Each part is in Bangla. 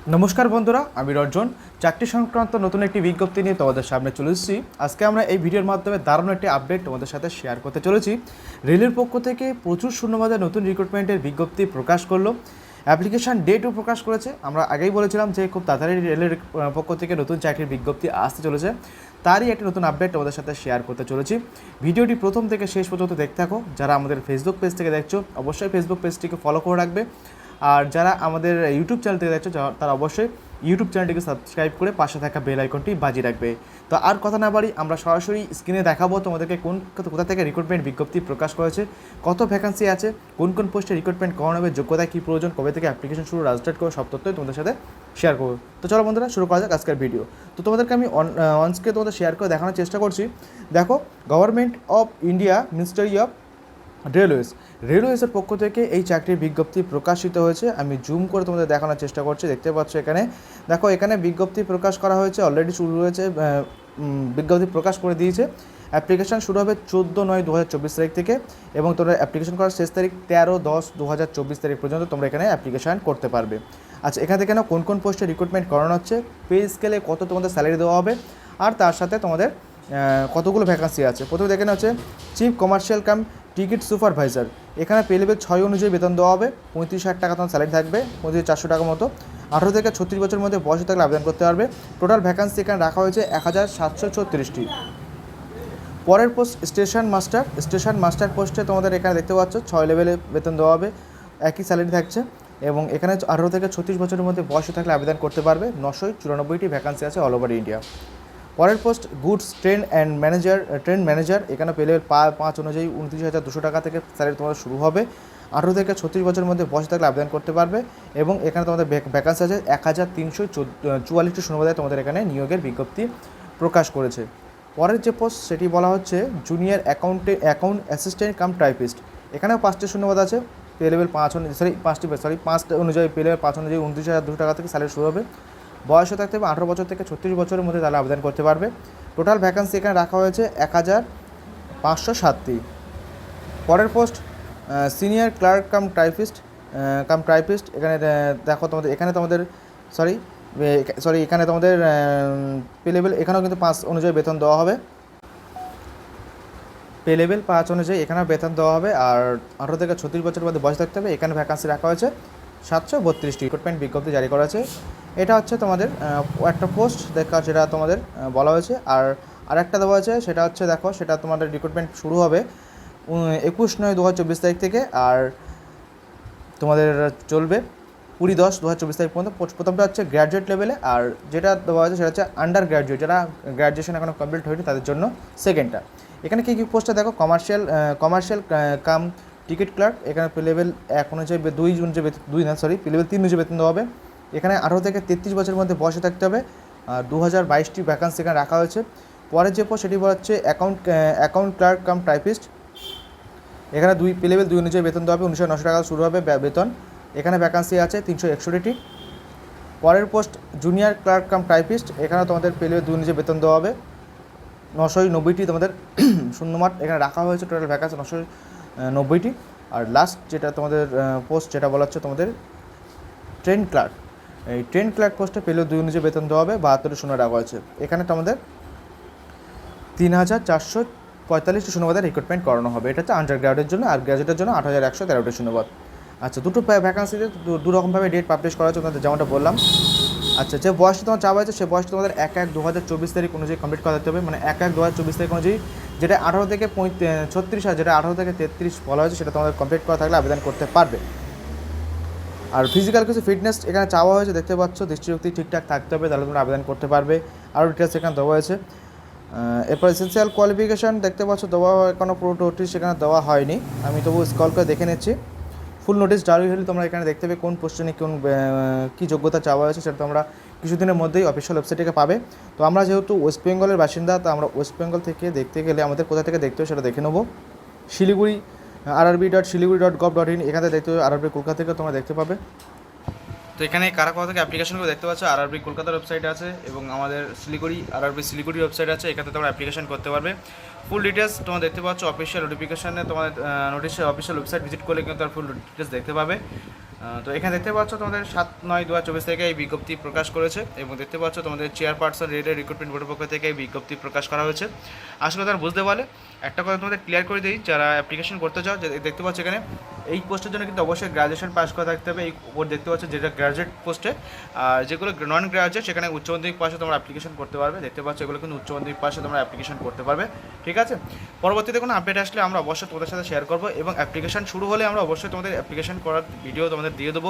নমস্কার বন্ধুরা, আমি রঞ্জন। চাকরি সংক্রান্ত নতুন একটি বিজ্ঞপ্তি নিয়ে তোমাদের সামনে চলে এসেছি। আজকে আমরা এই ভিডিওর মাধ্যমে দারুণ একটি আপডেট তোমাদের সাথে শেয়ার করতে চলেছি। রেলের পক্ষ থেকে প্রচুর শূন্যপদে নতুন রিক্রুটমেন্টের বিজ্ঞপ্তি প্রকাশ করলো। অ্যাপ্লিকেশান ডেটও প্রকাশ করেছে। আমরা আগেই বলেছিলাম যে খুব তাড়াতাড়ি রেলের পক্ষ থেকে নতুন চাকরির বিজ্ঞপ্তি আসতে চলেছে। তারই একটি নতুন আপডেট তোমাদের সাথে শেয়ার করতে চলেছি। ভিডিওটি প্রথম থেকে শেষ পর্যন্ত দেখতে থাকো। যারা আমাদের ফেসবুক পেজ থেকে দেখছো অবশ্যই ফেসবুক পেজটিকে ফলো করে রাখবে, আর যারা আমাদের ইউটিউব চ্যানেল থেকে দেখছো তারা অবশ্যই ইউটিউব চ্যানেলটিকে সাবস্ক্রাইব করে পাশে থাকা বেল আইকনটি বাজিয়ে রাখবে। তো আর কথা না বাড়ি, আমরা সরাসরি স্ক্রিনে দেখাবো তোমাদেরকে কোথা থেকে রিক্রুটমেন্ট বিজ্ঞপ্তি প্রকাশ করেছে, কত ভ্যাকান্সি আছে, কোন কোন পোস্টে রিক্রুটমেন্ট করানো হবে, যোগ্যতা কী প্রয়োজন, কবে থেকে অ্যাপ্লিকেশন শুরু, রেজিস্টার্ড করো, সব তথ্যই তোমাদের সাথে শেয়ার করবো। তো চলো বন্ধুরা, শুরু করা যাক আজকের ভিডিও। তো তোমাদেরকে আমি অনস্ক্রিনে তোমাদের শেয়ার করে দেখানোর চেষ্টা করছি। দেখো, government of India ministry of রেলওয়েজের পক্ষ থেকে এই চাকরির বিজ্ঞপ্তি প্রকাশিত হয়েছে। আমি জুম করে তোমাদের দেখানোর চেষ্টা করছি। দেখতে পাচ্ছ এখানে, দেখো এখানে বিজ্ঞপ্তি প্রকাশ করা হয়েছে, অলরেডি শুরু হয়েছে, বিজ্ঞপ্তি প্রকাশ করে দিয়েছে। অ্যাপ্লিকেশান শুরু হবে 14/9/2024 তারিখ থেকে, এবং তোমরা অ্যাপ্লিকেশন করার শেষ তারিখ 13/10/2024 তারিখ পর্যন্ত তোমরা এখানে অ্যাপ্লিকেশান করতে পারবে। আচ্ছা, এখান থেকে কোন কোন পোস্টে রিক্রুটমেন্ট করানো হচ্ছে, পে স্কেলে কত তোমাদের স্যালারি দেওয়া হবে, আর তার সাথে তোমাদের কতগুলো ভ্যাকান্সি আছে। প্রথমে দেখে হচ্ছে chief commercial cum ticket supervisor. এখানে পে লেভেল 6 অনুযায়ী বেতন দেওয়া হবে। 35,000 টাকা তোমার স্যালারি থাকবে, 35,400 টাকা মতো। 18 থেকে 36 বছরের মধ্যে বয়স থাকলে আবেদন করতে পারবে। টোটাল ভ্যাকান্সি এখানে রাখা হয়েছে 1736টি। পরের পোস্ট স্টেশন মাস্টার পোস্টে তোমাদের এখানে দেখতে পাচ্ছ 6 লেভেলে বেতন দেওয়া হবে, একই স্যালারি থাকছে, এবং এখানে 18 থেকে 36 বছরের মধ্যে বয়স থাকলে আবেদন করতে পারবে। 994টি ভ্যাকান্সি আছে অল ওভার ইন্ডিয়া। পরের পোস্ট গুডস ট্রেন ম্যানেজার। এখানে পে লেভেল 5 অনুযায়ী 29,200 টাকা থেকে স্যালারি তোমাদের শুরু হবে। 18 থেকে 36 বছরের মধ্যে বয়স থাকলে আবেদন করতে পারবে, এবং এখানে তোমাদের ভ্যাকান্সি আছে 1344টি শূন্যপদে তোমাদের এখানে নিয়োগের বিজ্ঞপ্তি প্রকাশ করেছে। পরের যে পোস্ট সেটি বলা হচ্ছে junior account assistant cum typist. এখানেও 5টি শূন্যপদ আছে। পে লেভেল 5 অনুযায়ী পে লেভেল 5 অনুযায়ী 29,200 টাকা থেকে স্যালারি শুরু হবে। বয়সে থাকতে হবে 18 বছর থেকে 36 বছরের মধ্যে তাহলে আবেদন করতে পারবে। টোটাল ভ্যাকান্সি এখানে রাখা হয়েছে 1507টি। পরের post senior clerk cum typist. এখানে দেখো তোমাদের এখানে তোমাদের এখানে তোমাদের পে লেভেল এখানেও কিন্তু 5 অনুযায়ী বেতন দেওয়া হবে। পে লেভেল 5 অনুযায়ী এখানেও বেতন দেওয়া হবে, আর 18 থেকে 36 বছরের মধ্যে বয়স থাকতে হবে। এখানে ভ্যাকান্সি রাখা হয়েছে 732টি। রিক্রুটমেন্ট বিজ্ঞপ্তি জারি করা আছে। এটা হচ্ছে তোমাদের একটা পোস্ট যেটা তোমাদের বলা হয়েছে, আর আরেকটা দেওয়া আছে সেটা হচ্ছে দেখো, সেটা তোমাদের রিক্রুটমেন্ট শুরু হবে 21/9/2024 তারিখ থেকে, আর তোমাদের চলবে 20/10/2024 তারিখ পর্যন্ত। প্রথমটা হচ্ছে গ্র্যাজুয়েট লেভেলে, আর যেটা দেওয়া হয়েছে সেটা হচ্ছে আন্ডার গ্র্যাজুয়েট, যারা গ্র্যাজুয়েশন এখনও কমপ্লিট হয়নি তাদের জন্য সেকেন্ডটা। এখানে কী কী পোস্টটা দেখো, কমার্শিয়াল কাম টিকিট ক্লার্ক। এখানে পে লেভেল 1 অনুযায়ী পে লেভেল 3 অনুযায়ী বেতন দেওয়া হবে। এখানে 18 থেকে 33 বছরের মধ্যে বয়সে থাকতে হবে। 2022টি ভ্যাকান্সি এখানে রাখা হয়েছে। পরের যে পোস্ট সেটি বলা হচ্ছে অ্যাকাউন্ট ক্লার্ক কাম টাইপিস্ট। এখানে পে লেভেল 2 অনুযায়ী বেতন দেওয়া হবে। 19,900 টাকা শুরু হবে বেতন। এখানে ভ্যাকান্সি আছে 361টি। পরের post junior clerk cum typist. এখানে তোমাদের পে লেভেল 2 অনুযায়ী বেতন দেওয়া হবে। 990টি তোমাদের শূন্যমাঠ এখানে রাখা হয়েছে। টোটাল ভ্যাকান্সি 990টি। আর লাস্ট যেটা তোমাদের পোস্ট যেটা বলা হচ্ছে তোমাদের ট্রেন ক্লার্ক। এই ট্রেন ক্লার্ক পোস্টে পে লেভেল 2 অনুযায়ী বেতন দেওয়া হবে। 72টি শূন্য রাখা হয়েছে। এখানে তোমাদের 3,445টি শূন্যপদে রিক্রুটমেন্ট করানো হবে। এটা হচ্ছে আন্ডার গ্রাজুয়েটের জন্য, আর গ্রাজুয়েটের জন্য 8,113টি শূন্যপদ। আচ্ছা, দুটো ভ্যাকান্সিতে দুরকমভাবে ডেট পাবলিশ করা হচ্ছে তোমাদের, যেমনটা বললাম। আচ্ছা, যে বয়সটা তোমার চাওয়া হয়েছে সে বয়সটা তোমাদের 1/1/2024 তারিখ অনুযায়ী কমপ্লিট করা দিতে হবে, মানে 1/1/2024 তারিখ অনুযায়ী। যেটা 18 থেকে 36 আর যেটা 18 থেকে 33 বলা হয়েছে সেটা তোমাদের কমপ্লিট করা থাকলে আবেদন করতে পারবে। আর ফিজিক্যাল কিছু ফিটনেস এখানে চাওয়া হয়েছে, দেখতে পাচ্ছ, দৃষ্টিশক্তি ঠিকঠাক থাকতে হবে, তাহলে তোমরা আবেদন করতে পারবে। আরও ডিটেলস এখানে দেওয়া হয়েছে। এরপর এসেন্সিয়াল কোয়ালিফিকেশান দেখতে পাচ্ছ দেওয়া এখনও পুরো নোটিশ সেখানে দেওয়া হয়নি। আমি তবু স্ক্রল করে দেখে নিচ্ছি। ফুল নোটিশ জারি হলে তোমরা এখানে দেখতে পাবে কোন পোস্টে কী যোগ্যতা চাওয়া হয়েছে, সেটা তোমরা কিছুদিনের মধ্যেই অফিসিয়াল ওয়েবসাইট থেকে পাবে। তো আমরা যেহেতু ওয়েস্ট বেঙ্গলের বাসিন্দা, তো আমরা ওয়েস্ট বেঙ্গল থেকে দেখতে গেলে আমাদের কোথা থেকে দেখতে হবে সেটা দেখে নেবো। শিলিগুড়ি rrb.শিলিগুড়ি.gov.in এখানে দেখতে হবে। আরআরবি কলকাতা থেকে তোমরা দেখতে পাবে। তো এখানে কারা কোথা থেকে অ্যাপ্লিকেশনগুলো দেখতে পাচ্ছ, আরআরবি কলকাতার ওয়েবসাইট আছে, এবং আমাদের আরআরবি শিলিগুড়ির ওয়েবসাইট আছে। এখানে তোমরা অ্যাপ্লিকেশন করতে পারবে। ফুল ডিটেলস তোমরা দেখতে পাচ্ছ অফিসিয়াল নোটিফিকেশানে, তোমাদের নোটিশের অফিসিয়াল ওয়েবসাইট ভিজিট করলে কিন্তু তার ফুল ডিটেলস দেখতে পাবে। তো এখানে দেখতে পাচ্ছ তোমাদের 7/9/2024 থেকে এই বিজ্ঞপ্তি প্রকাশ করেছে এবং দেখতে পাচ্ছ তোমাদের চেয়ারপারসন রেলের রিক্রুটমেন্ট বোর্ডের পক্ষ থেকে এই বিজ্ঞপ্তি প্রকাশ করা হয়েছে। আসলে তারা বুঝতে পারলে একটা কথা তোমাদের ক্লিয়ার করে দিই, যারা অ্যাপ্লিকেশন করতে চাও যে দেখতে পাচ্ছ এখানে এই পোস্টের জন্য কিন্তু অবশ্যই গ্র্যাজুয়েশন পাস করা থাকতে হবে। এই বোর্ড দেখতে পাচ্ছ যেটা গ্র্যাজুয়েট পোস্টে, আর যেগুলো নন গ্র্যাজুয়েট সেখানে উচ্চ মাধ্যমিক পাশে তোমরা অ্যাপ্লিকেশন করতে পারবে। দেখতে পাচ্ছ এগুলো কিন্তু উচ্চ মাধ্যমিক পাশে তোমরা অ্যাপ্লিকেশন করতে পারবে, ঠিক আছে। পরবর্তীতে কোনো আপডেট আসলে আমরা অবশ্যই তোমাদের সাথে শেয়ার করবো এবং অ্যাপ্লিকেশন শুরু হলে আমরা অবশ্যই তোমাদের অ্যাপ্লিকেশন করার ভিডিও তোমাদের দিয়ে দেবো।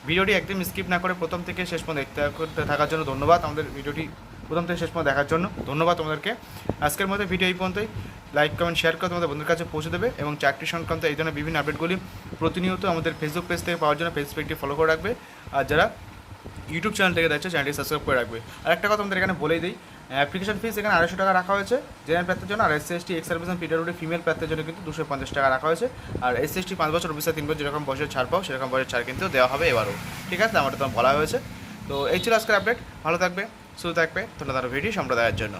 ভিডিওটি একদম স্কিপ না করে প্রথম থেকে শেষ পর্যন্ত দেখতে থাকার জন্য ধন্যবাদ। আমাদের ভিডিওটি প্রথম থেকে শেষ পর্যন্ত দেখার জন্য ধন্যবাদ তোমাদেরকে। আজকের মধ্যে ভিডিও এই পর্যন্তই। লাইক কমেন্ট শেয়ার করে তোমাদের বন্ধুদের কাছে পৌঁছে দেবে এবং চাকরি সংক্রান্ত এই ধরনের বিভিন্ন আপডেটগুলি প্রতিনিয়ত আমাদের ফেসবুক পেজ থেকে পাওয়ার জন্য পেজটি ফলো করে রাখবে। আর যারা ইউটিউব চ্যানেল থেকে দেখছে চ্যানেলটি সাবস্ক্রাইব করে রাখবে। আর একটা কথা আমাদের এখানে বলেই দিই, অ্যাপ্লিকেশন ফিস এখানে 250 টাকা রাখা হয়েছে জেনারেল প্রার্থীর জন্য, আর SC ST ex service and PWD female প্রার্থীর জন্য কিন্তু 250 টাকা রাখা হয়েছে। আর এসসি এসটি 5 বছর, ওবিসি 3 বছর যেরকম বয়সের ছাড় পাও সেরকম বয়সের ছাড় কিন্তু দেওয়া হবে এবারও, ঠিক আছে। আমাদের তো বলা হয়েছে। তো এই ছিল আজকের আপডেট। ভালো থাকবে, সুস্থ থাকবে, ধন্যবাদ ভিডিও সম্প্রদায়ের জন্য।